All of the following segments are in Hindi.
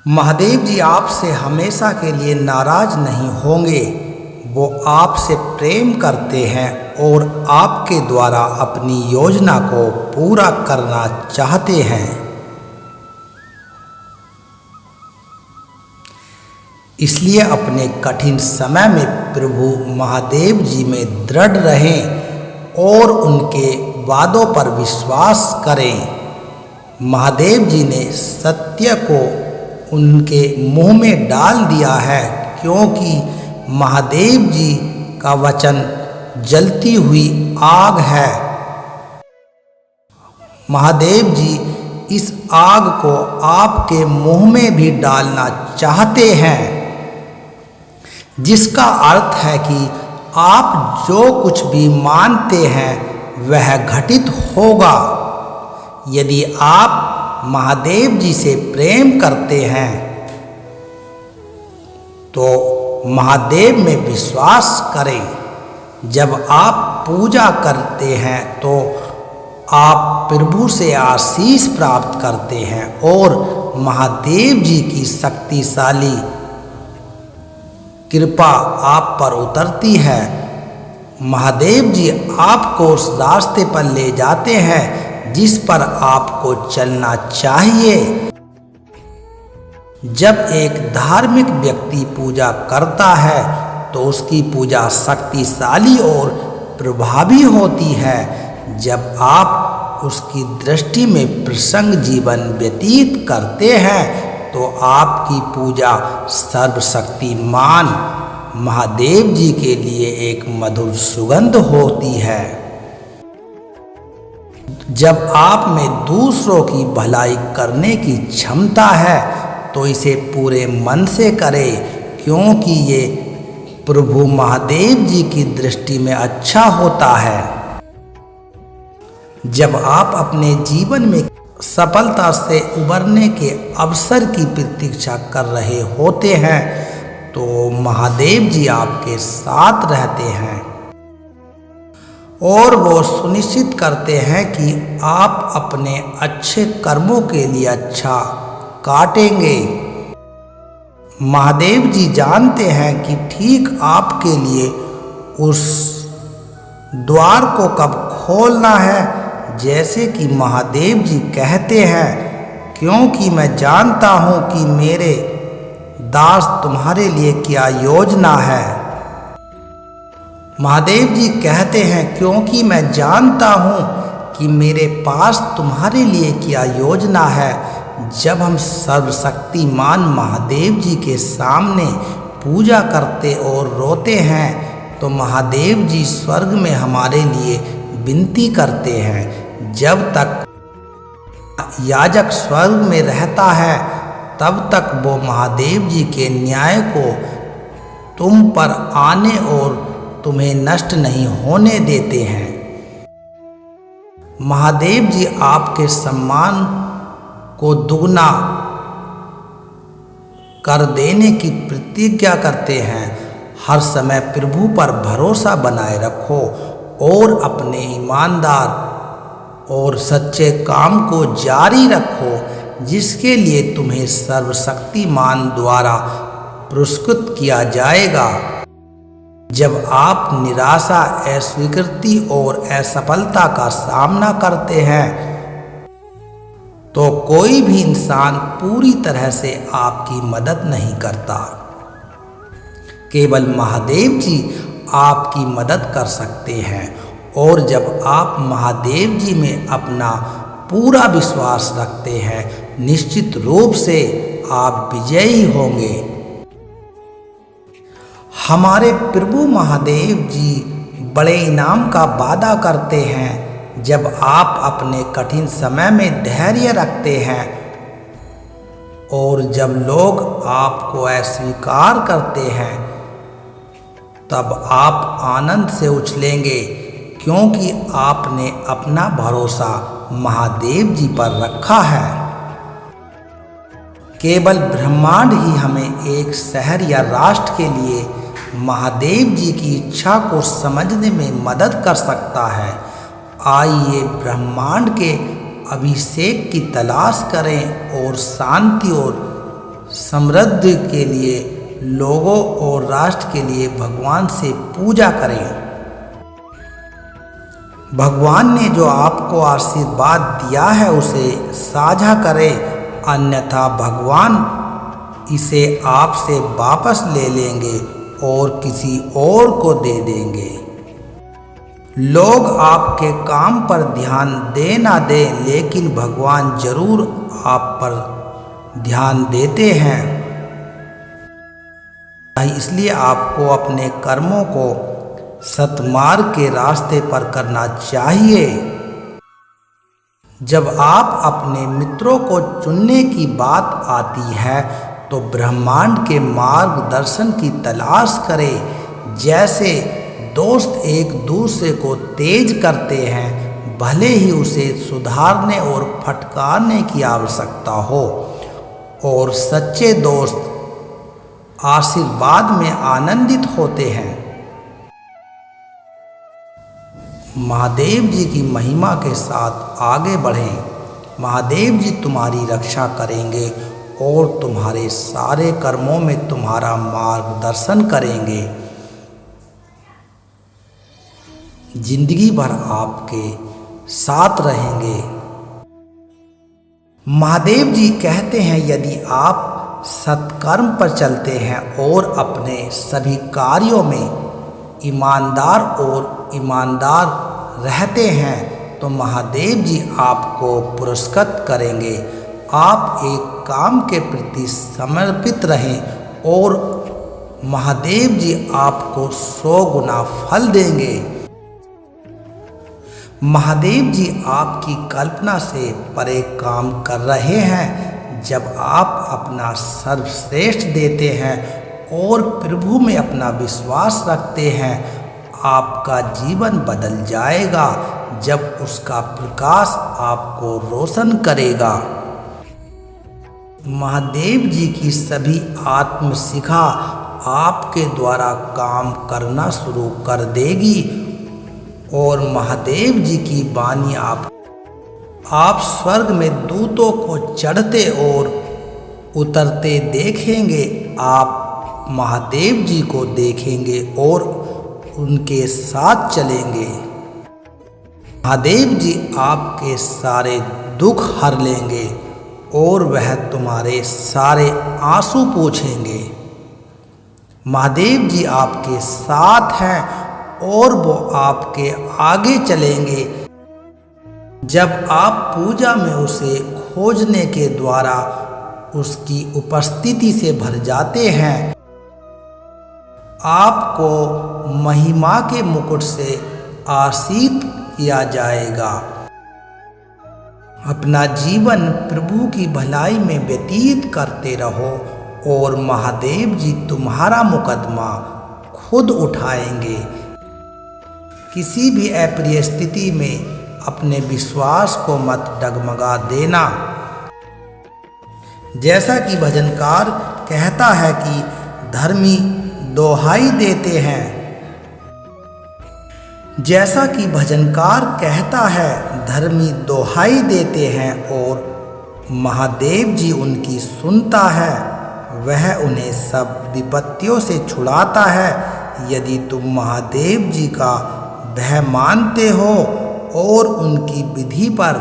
महादेव जी आपसे हमेशा के लिए नाराज नहीं होंगे। वो आपसे प्रेम करते हैं और आपके द्वारा अपनी योजना को पूरा करना चाहते हैं। इसलिए अपने कठिन समय में प्रभु महादेव जी में दृढ़ रहें और उनके वादों पर विश्वास करें। महादेव जी ने सत्य को उनके मुंह में डाल दिया है, क्योंकि महादेव जी का वचन जलती हुई आग है। महादेव जी इस आग को आपके मुंह में भी डालना चाहते हैं, जिसका अर्थ है कि आप जो कुछ भी मानते हैं वह घटित होगा। यदि आप महादेव जी से प्रेम करते हैं तो महादेव में विश्वास करें। जब आप पूजा करते हैं तो आप प्रभु से आशीष प्राप्त करते हैं और महादेव जी की शक्तिशाली कृपा आप पर उतरती है। महादेव जी आपको उस रास्ते पर ले जाते हैं जिस पर आपको चलना चाहिए। जब एक धार्मिक व्यक्ति पूजा करता है तो उसकी पूजा शक्तिशाली और प्रभावी होती है। जब आप उसकी दृष्टि में प्रसन्न जीवन व्यतीत करते हैं तो आपकी पूजा सर्वशक्तिमान महादेव जी के लिए एक मधुर सुगंध होती है। जब आप में दूसरों की भलाई करने की क्षमता है तो इसे पूरे मन से करें, क्योंकि ये प्रभु महादेव जी की दृष्टि में अच्छा होता है। जब आप अपने जीवन में सफलता से उबरने के अवसर की प्रतीक्षा कर रहे होते हैं तो महादेव जी आपके साथ रहते हैं और वो सुनिश्चित करते हैं कि आप अपने अच्छे कर्मों के लिए अच्छा काटेंगे। महादेव जी जानते हैं कि ठीक आपके लिए उस द्वार को कब खोलना है। जैसे कि महादेव जी कहते हैं, क्योंकि मैं जानता हूँ कि मेरे दास तुम्हारे लिए क्या योजना है। महादेव जी कहते हैं, क्योंकि मैं जानता हूँ कि मेरे पास तुम्हारे लिए क्या योजना है। जब हम सर्वशक्तिमान महादेव जी के सामने पूजा करते और रोते हैं तो महादेव जी स्वर्ग में हमारे लिए विनती करते हैं। जब तक याजक स्वर्ग में रहता है तब तक वो महादेव जी के न्याय को तुम पर आने और तुम्हें नष्ट नहीं होने देते हैं। महादेव जी आपके सम्मान को दुगना कर देने की प्रतिज्ञा करते हैं। हर समय प्रभु पर भरोसा बनाए रखो और अपने ईमानदार और सच्चे काम को जारी रखो, जिसके लिए तुम्हें सर्वशक्तिमान द्वारा पुरस्कृत किया जाएगा। जब आप निराशा, अस्वीकृति और असफलता का सामना करते हैं तो कोई भी इंसान पूरी तरह से आपकी मदद नहीं करता। केवल महादेव जी आपकी मदद कर सकते हैं और जब आप महादेव जी में अपना पूरा विश्वास रखते हैं, निश्चित रूप से आप विजयी होंगे। हमारे प्रभु महादेव जी बड़े इनाम का वादा करते हैं जब आप अपने कठिन समय में धैर्य रखते हैं और जब लोग आपको अस्वीकार करते हैं तब आप आनंद से उछलेंगे, क्योंकि आपने अपना भरोसा महादेव जी पर रखा है। केवल ब्रह्मांड ही हमें एक शहर या राष्ट्र के लिए महादेव जी की इच्छा को समझने में मदद कर सकता है। आइए ब्रह्मांड के अभिषेक की तलाश करें और शांति और समृद्धि के लिए, लोगों और राष्ट्र के लिए भगवान से पूजा करें। भगवान ने जो आपको आशीर्वाद दिया है उसे साझा करें, अन्यथा भगवान इसे आपसे वापस ले लेंगे और किसी और को दे देंगे। लोग आपके काम पर ध्यान दे ना दें, लेकिन भगवान जरूर आप पर ध्यान देते हैं। इसलिए आपको अपने कर्मों को सत्मार्ग के रास्ते पर करना चाहिए। जब आप अपने मित्रों को चुनने की बात आती है तो ब्रह्मांड के मार्गदर्शन की तलाश करें। जैसे दोस्त एक दूसरे को तेज करते हैं, भले ही उसे सुधारने और फटकारने की आवश्यकता हो, और सच्चे दोस्त आशीर्वाद में आनंदित होते हैं। महादेव जी की महिमा के साथ आगे बढ़ें। महादेव जी तुम्हारी रक्षा करेंगे और तुम्हारे सारे कर्मों में तुम्हारा मार्गदर्शन करेंगे। जिंदगी भर आपके साथ रहेंगे। महादेव जी कहते हैं, यदि आप सत्कर्म पर चलते हैं और अपने सभी कार्यों में ईमानदार रहते हैं तो महादेव जी आपको पुरस्कृत करेंगे। आप एक काम के प्रति समर्पित रहें और महादेव जी आपको 100 गुना फल देंगे। महादेव जी आपकी कल्पना से परे काम कर रहे हैं। जब आप अपना सर्वश्रेष्ठ देते हैं और प्रभु में अपना विश्वास रखते हैं, आपका जीवन बदल जाएगा जब उसका प्रकाश आपको रोशन करेगा। महादेव जी की सभी आत्मशिखा आपके द्वारा काम करना शुरू कर देगी और महादेव जी की वाणी आप स्वर्ग में दूतों को चढ़ते और उतरते देखेंगे। आप महादेव जी को देखेंगे और उनके साथ चलेंगे। महादेव जी आपके सारे दुख हर लेंगे और वह तुम्हारे सारे आंसू पोंछेंगे। महादेव जी आपके साथ हैं और वो आपके आगे चलेंगे। जब आप पूजा में उसे खोजने के द्वारा उसकी उपस्थिति से भर जाते हैं, आपको महिमा के मुकुट से आसीत किया जाएगा। अपना जीवन प्रभु की भलाई में व्यतीत करते रहो और महादेव जी तुम्हारा मुकदमा खुद उठाएंगे। किसी भी अप्रिय स्थिति में अपने विश्वास को मत डगमगा देना। जैसा कि भजनकार कहता है कि धर्मी दोहाई देते हैं। जैसा कि भजनकार कहता है, धर्मी दोहाई देते हैं और महादेव जी उनकी सुनता है। वह उन्हें सब विपत्तियों से छुड़ाता है। यदि तुम महादेव जी का भय मानते हो और उनकी विधि पर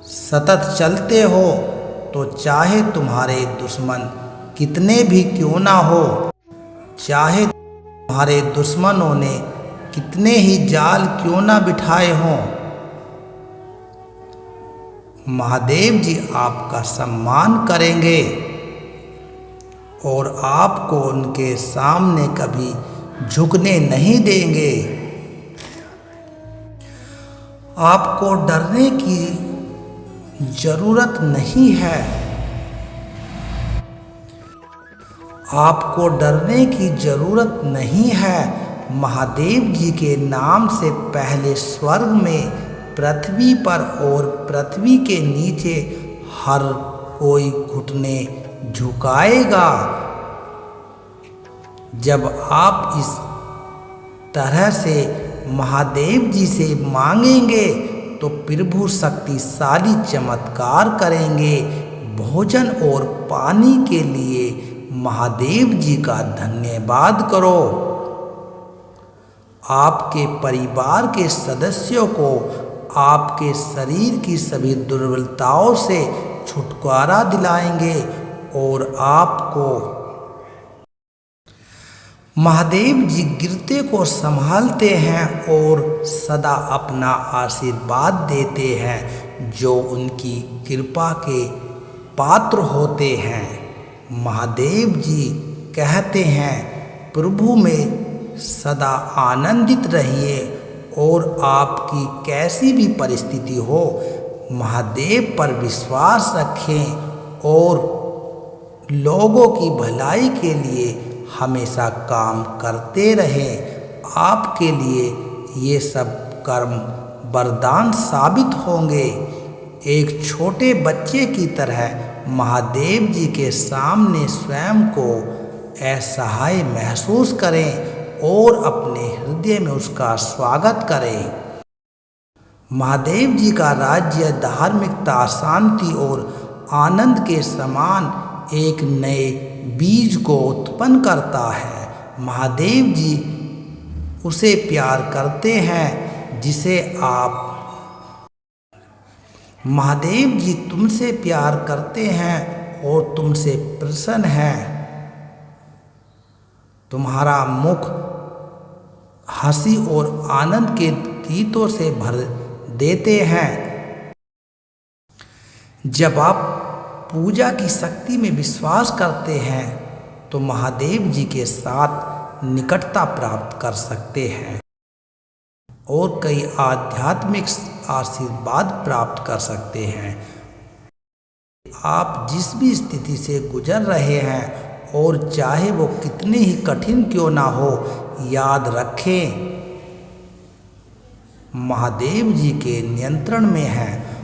सतत चलते हो, तो चाहे तुम्हारे दुश्मन कितने भी क्यों ना हो, चाहे तुम्हारे दुश्मनों ने कितने ही जाल क्यों ना बिठाए हों, महादेव जी आपका सम्मान करेंगे और आपको उनके सामने कभी झुकने नहीं देंगे। आपको डरने की जरूरत नहीं है। आपको डरने की जरूरत नहीं है। महादेव जी के नाम से पहले स्वर्ग में, पृथ्वी पर और पृथ्वी के नीचे हर कोई घुटने झुकाएगा। जब आप इस तरह से महादेव जी से मांगेंगे तो प्रभु शक्तिशाली चमत्कार करेंगे। भोजन और पानी के लिए महादेव जी का धन्यवाद करो। आपके परिवार के सदस्यों को आपके शरीर की सभी दुर्बलताओं से छुटकारा दिलाएंगे और आपको महादेव जी गिरते को संभालते हैं और सदा अपना आशीर्वाद देते हैं, जो उनकी कृपा के पात्र होते हैं। महादेव जी कहते हैं, प्रभु में सदा आनंदित रहिए और आपकी कैसी भी परिस्थिति हो, महादेव पर विश्वास रखें और लोगों की भलाई के लिए हमेशा काम करते रहें। आपके लिए ये सब कर्म वरदान साबित होंगे। एक छोटे बच्चे की तरह महादेव जी के सामने स्वयं को असहाय महसूस करें और अपने हृदय में उसका स्वागत करें। महादेव जी का राज्य धार्मिकता, शांति और आनंद के समान एक नए बीज को उत्पन्न करता है। महादेव जी उसे प्यार करते हैं जिसे आप महादेव जी तुमसे प्यार करते हैं और तुमसे प्रसन्न हैं। तुम्हारा मुख हंसी और आनंद के गीतों से भर देते हैं। जब आप पूजा की शक्ति में विश्वास करते हैं तो महादेव जी के साथ निकटता प्राप्त कर सकते हैं और कई आध्यात्मिक आशीर्वाद प्राप्त कर सकते हैं। आप जिस भी स्थिति से गुजर रहे हैं और चाहे वो कितनी ही कठिन क्यों ना हो, याद रखें महादेव जी के नियंत्रण में है